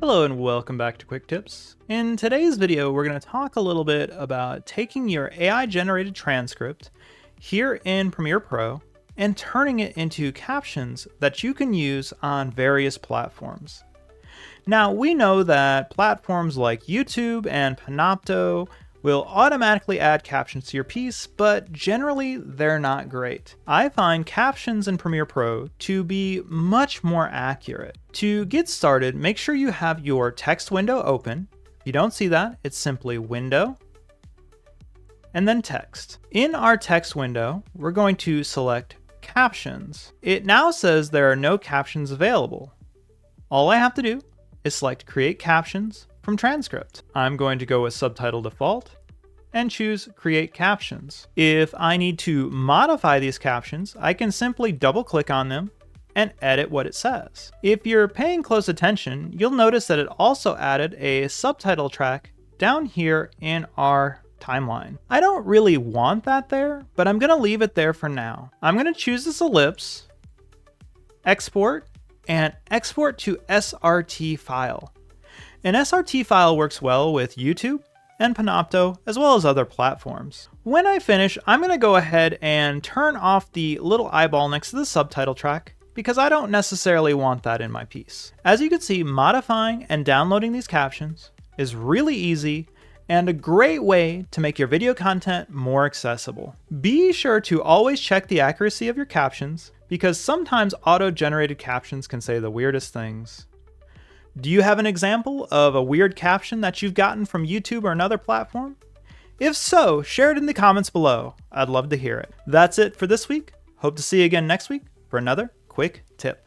Hello and welcome back to Quick Tips. In today's video, we're going to talk a little bit about taking your AI-generated transcript here in Premiere Pro and turning it into captions that you can use on various platforms. Now, we know that platforms like YouTube and Panopto will automatically add captions to your piece, but generally they're not great. I find captions in Premiere Pro to be much more accurate. To get started, make sure you have your text window open. If you don't see that, it's simply Window, and then Text. In our text window, we're going to select Captions. It now says there are no captions available. All I have to do is select Create Captions from Transcript. I'm going to go with Subtitle Default and choose Create Captions. If I need to modify these captions, I can simply double click on them and edit what it says. If you're paying close attention, you'll notice that it also added a subtitle track down here in our timeline. I don't really want that there, but I'm gonna leave it there for now. I'm gonna choose this ellipse, export, and export to SRT file. An SRT file works well with YouTube and Panopto, as well as other platforms. When I finish, I'm gonna go ahead and turn off the little eyeball next to the subtitle track because I don't necessarily want that in my piece. As you can see, modifying and downloading these captions is really easy and a great way to make your video content more accessible. Be sure to always check the accuracy of your captions because sometimes auto-generated captions can say the weirdest things. Do you have an example of a weird caption that you've gotten from YouTube or another platform? If so, share it in the comments below. I'd love to hear it. That's it for this week. Hope to see you again next week for another quick tip.